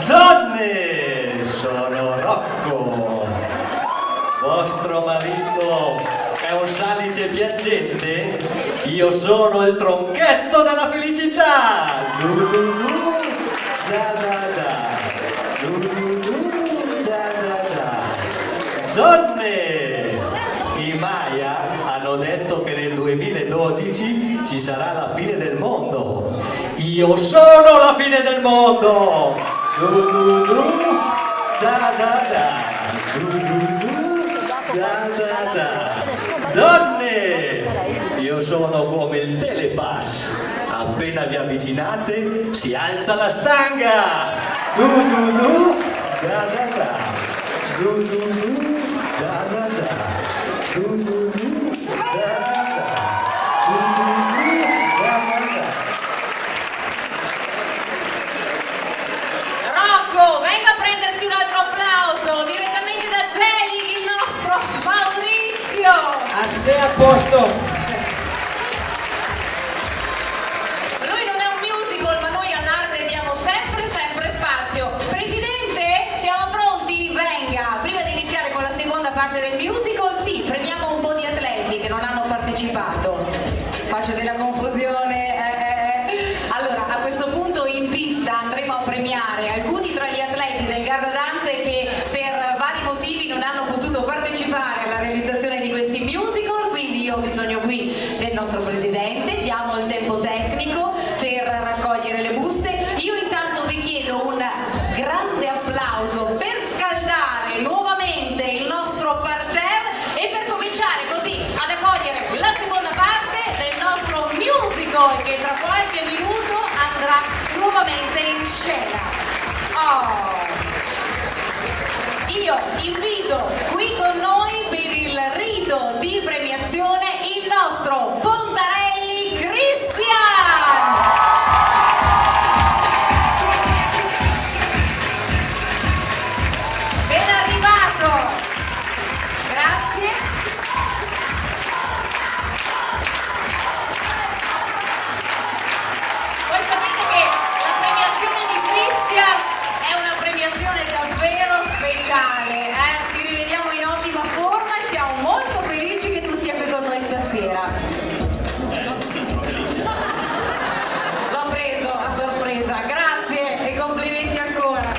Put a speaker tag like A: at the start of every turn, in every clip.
A: Donne, sono Rocco, vostro marito è un salice piangente, io sono il tronchetto della felicità. Donne, i Maya hanno detto che nel 2012 ci sarà la fine del mondo. Io sono la fine del mondo. Donne, io sono come il telepass. Appena vi avvicinate si alza la stanga.
B: Rocco, venga a prendersi un altro applauso direttamente da Zelig, il nostro Maurizio.
C: A sé a posto.
B: Lui non è un musical, ma noi all'arte diamo sempre spazio. Presidente, siamo pronti? Venga. Prima di iniziare con la seconda parte del musical, sì, premiamo un po' di atleti che non hanno partecipato. Faccio della confusione. Allora, a questo punto in pista andremo a premiare alcuni tra gli atleti del Garda Danze che per vari motivi non hanno potuto partecipare alla realizzazione di questi musical, quindi io ho bisogno qui del nostro presidente, diamo il tempo tecnico per raccogliere le buste. Io intanto vi chiedo un grande applauso per scaldare nuovamente il nostro parterre e per cominciare così ad accogliere la seconda parte del nostro musical che tra qualche minuto andrà nuovamente in scena. Io invito qui con noi per il rito di premiazione il nostro Pontarelli Cristian. Ben arrivato. Grazie. Voi sapete che la premiazione di Cristian è una premiazione davvero speciale, Ti rivediamo in ottima forma e siamo molto felici che tu sia qui con noi stasera. L'ho preso a sorpresa, grazie e complimenti ancora.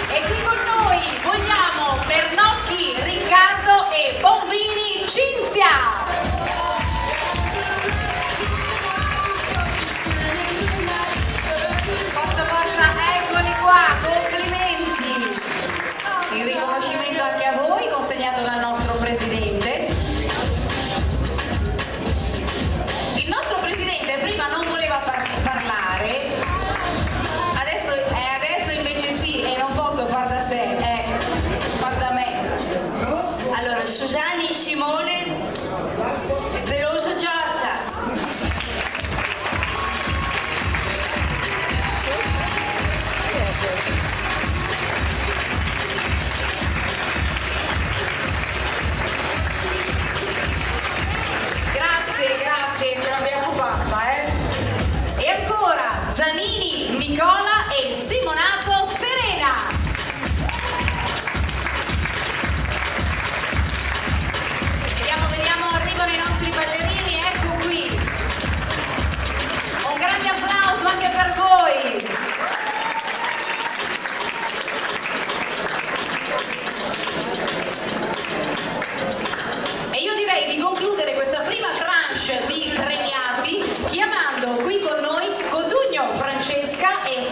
B: E qui con noi vogliamo Bernocchi Riccardo e Bombini Cinzia. Forza, eccoli qua, complimenti! Il riconoscimento anche a voi, consegnato dal nostro presidente. Il nostro presidente prima non voleva parlare, adesso invece sì, e non posso far da sé, far da me.
D: Allora, Susanni Simone, Veloso Giorgia.
B: Grazie, ce l'abbiamo fatta, E ancora Zanini Nicola e Simonato Serena. Vediamo, arrivano i nostri ballerini, ecco qui. Un grande applauso anche per voi. E io direi di concludere questa prima tranche di premiati chiamando qui con noi Cotugno Francesca e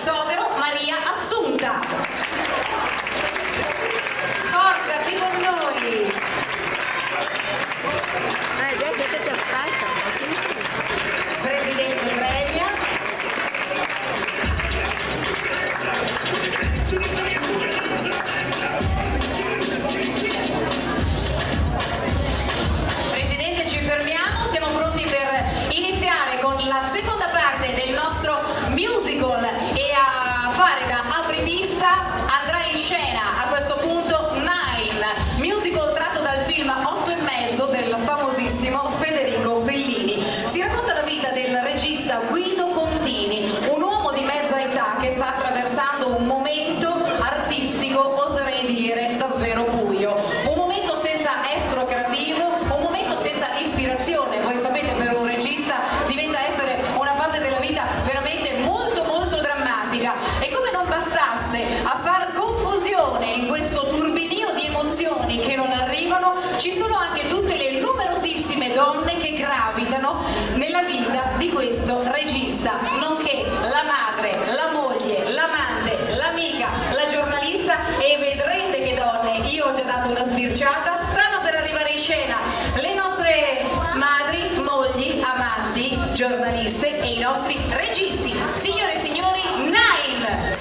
B: capitano nella vita di questo regista, nonché la madre, la moglie, l'amante, l'amica, la giornalista, e vedrete che donne, io ho già dato una sbirciata, stanno per arrivare in scena le nostre madri, mogli, amanti, giornaliste e i nostri registi. Signore e signori, Nine!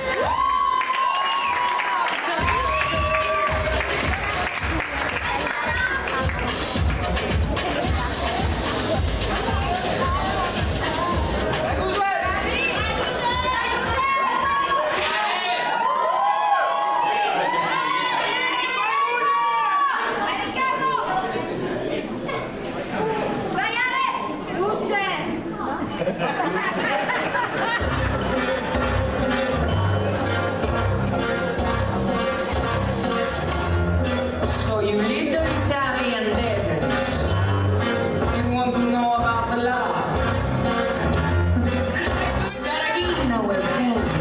E: So you lead the Italian devils. You want to know about the law? Saragina will tell you.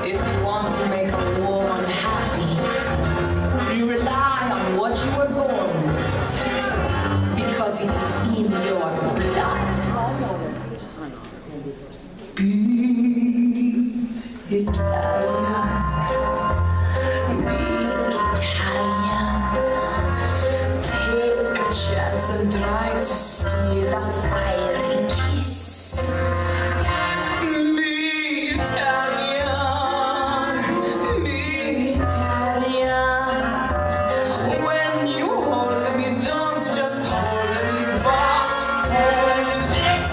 E: If you want to make a woman happy, you rely on what you were born with, because it is in your blood. Be Italian. Take a chance and try to steal a fiery kiss. Be Italian, be Italian. When you hold them, you don't just hold them, you but hold this.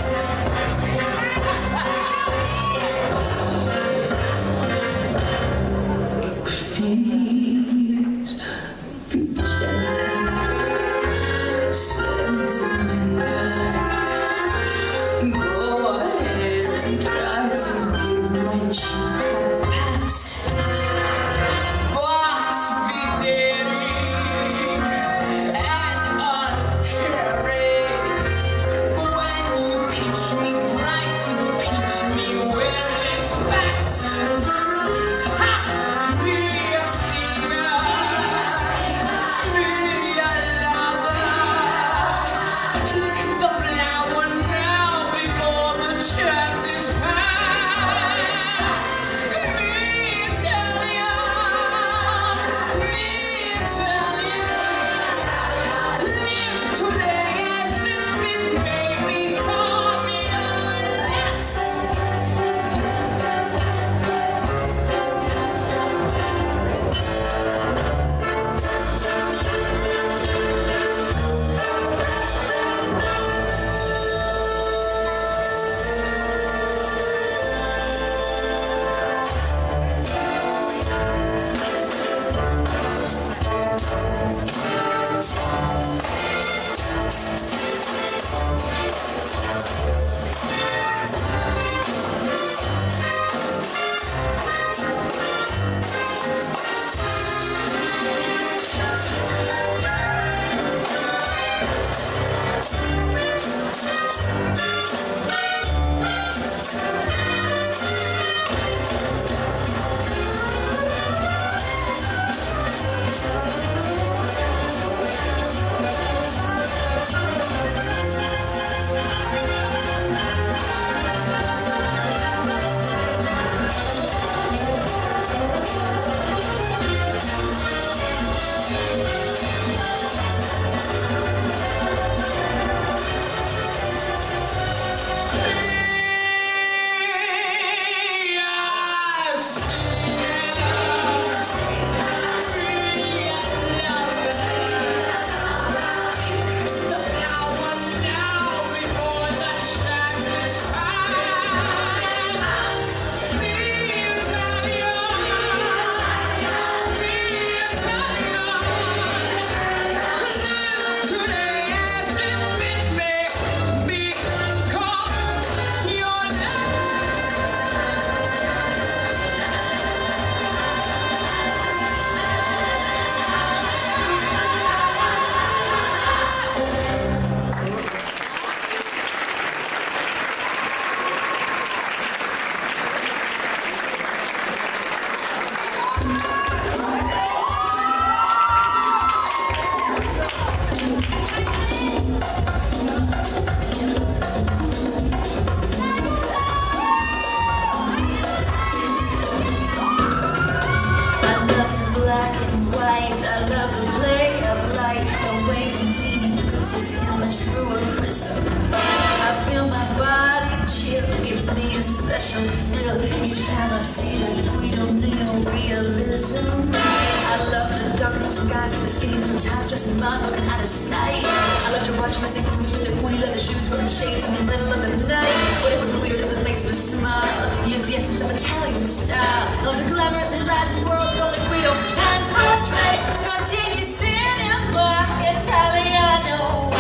E: special thrill each time I see that Guido neo-realism. I love the darkness of guys with the skinny little ties, dressing mine looking out of sight. I love to watch Mr. Cruise with their pointy leather shoes, wearing shades in the middle of the night. Whatever Guido does, it makes me smile. He is the essence of Italian style. Love the glamorous and Latin world, but only Guido can portray. Continue cinema Italiano.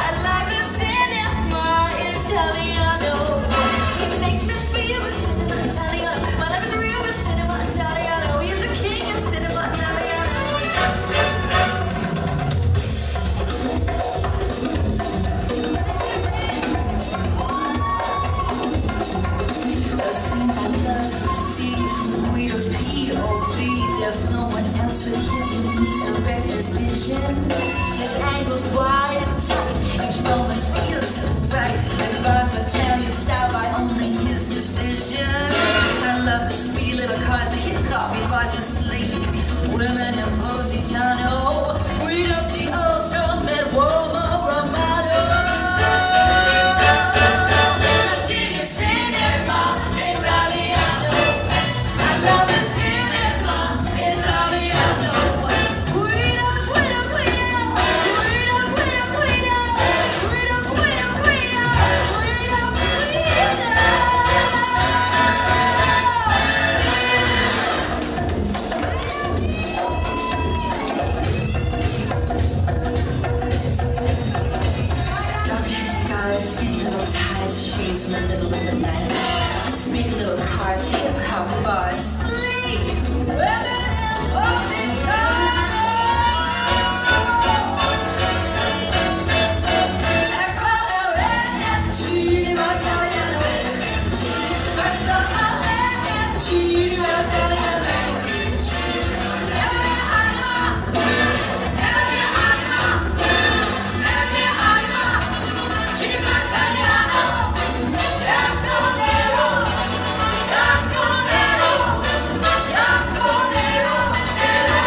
E: I like the cinema Italiano. It makes me feel the cinema Italiano. My life is real with cinema Italiano. He is the king of cinema Italiano. Those scenes I love to see from Guido's POV. There's no one else with his unique director's vision. His angles wide and tight, each moment feels so right. It finds Italian style by only his decision. I love the speedy little cars, the hip hop, he buys the sleep. Women in Positano, Guido's the ultimate uomo Romano. Continue cinema Italiano. I love the cinema Italiano. Guido, Guido, Guido. Guido, Guido, Guido. Guido, Guido, Guido. Guido, Guido. Dark-haired guys, skinny little ties, shades in the middle of the night. Speedy little cars, hip hop bars, sleep. Women in Positano. Ecco le cinema Italiano. Questo è cinema Italiano. Bianco nero, bianco nero, nero.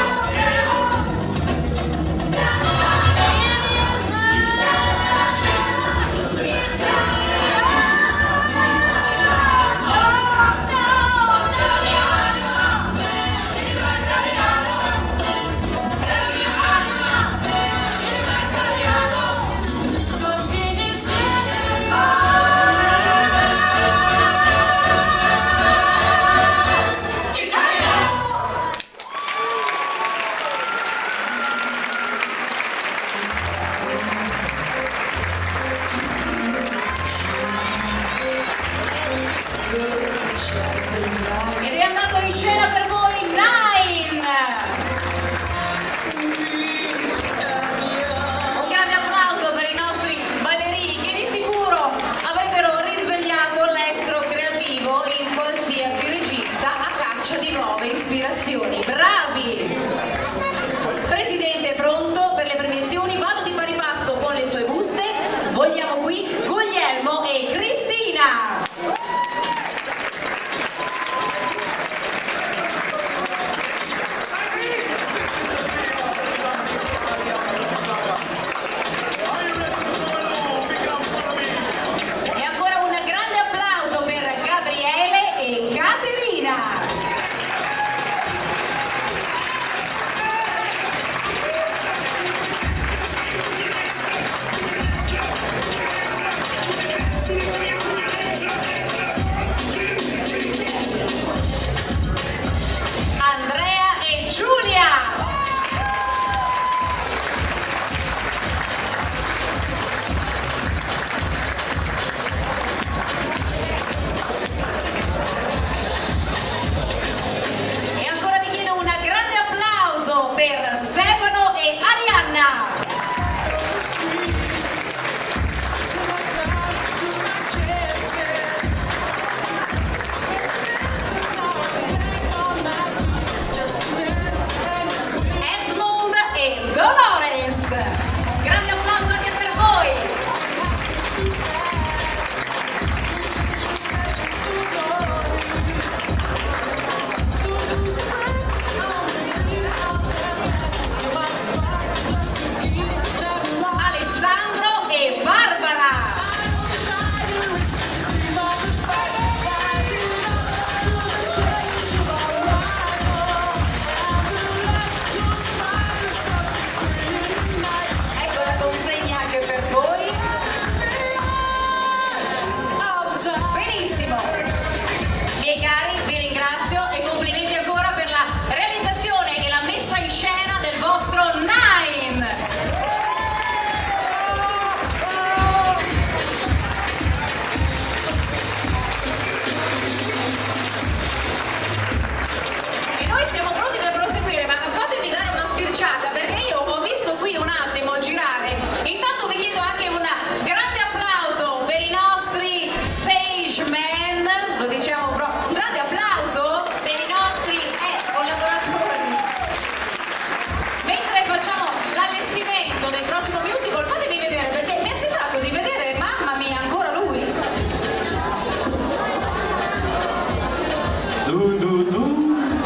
A: Du du du,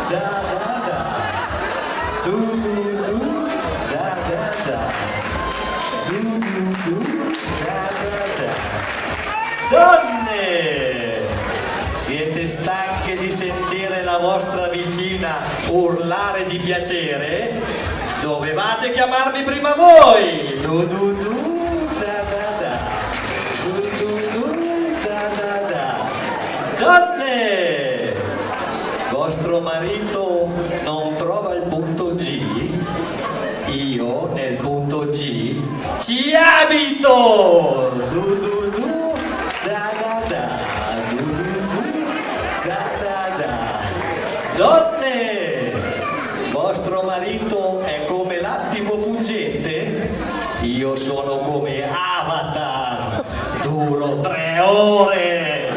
A: da da da. Du du du, da da da. Du du du, da da da. Donne! Siete stanche di sentire la vostra vicina urlare di piacere? Dovevate chiamarmi prima voi! Du du du, da da da. Du du du, da da da. Donne! Vostro marito non trova il punto G? Io nel punto G ci abito! Du du du, da da da. Du du du, da da da. Donne! Vostro marito è come l'attimo fuggente? Io sono come Avatar, duro 3 ore.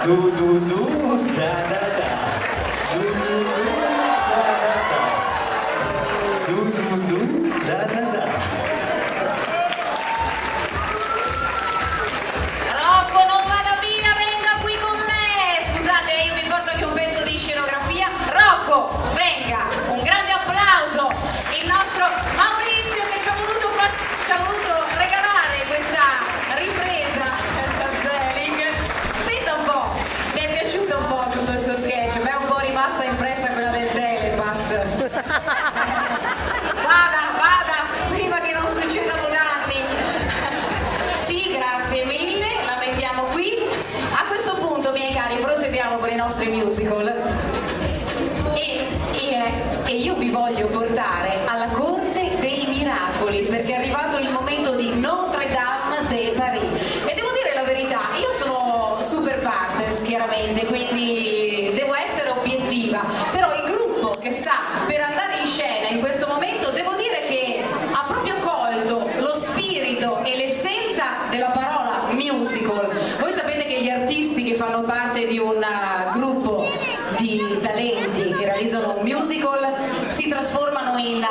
A: Du du du, da da da. Du du du, da da da. Du du du, da da da.
B: Rocco, non vada via, venga qui con me. Scusate, io vi porto anche un pezzo di scenografia. Rocco, venga, un grande applauso. Il nostro Maurizio che ci ha voluto regalare questa ripresa da Zelig. Senta un po', mi è piaciuto un po' tutto il suo sketch, ma è un po' rimasta impressa quella del Telepass. Vada, prima che non succedano danni. Sì, grazie mille, la mettiamo qui. A questo punto, miei cari, proseguiamo con i nostri musical. E io vi voglio portare alla Corte dei Miracoli, perché è arrivato il momento di Notre Dame de Paris. E devo dire la verità, io sono super partes, chiaramente, quindi devo essere obiettiva, però il gruppo che sta per andare in scena in questo momento, devo dire che ha proprio colto lo spirito e l'essenza della parola musical. Voi sapete che gli artisti che fanno parte di un gruppo di talenti che realizzano un musical si trasformano in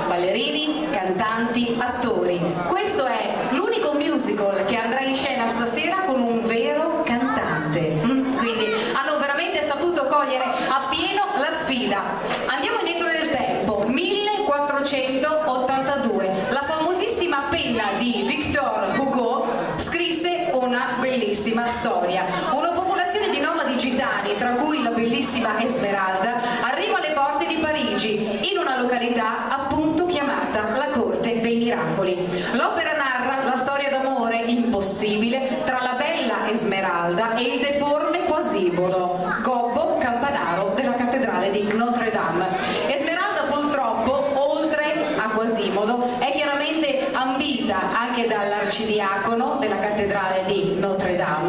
B: ballerini, cantanti, attori. Questo è l'unico musical che andrà in scena stasera con un vero cantante. Quindi hanno veramente saputo cogliere appieno la sfida. Andiamo indietro nel tempo, 1482. La famosissima penna di Victor Hugo scrisse una bellissima storia. Una popolazione di nomadi gitani, tra cui la bellissima Esmeralda, arriva alle porte di Parigi, in una località appunto chiamata la Corte dei Miracoli. L'opera narra la storia d'amore impossibile tra la bella Esmeralda e il deforme Quasimodo, gobbo campanaro della cattedrale di Notre Dame. Esmeralda purtroppo, oltre a Quasimodo, è chiaramente ambita anche dall'arcidiacono della cattedrale di Notre Dame,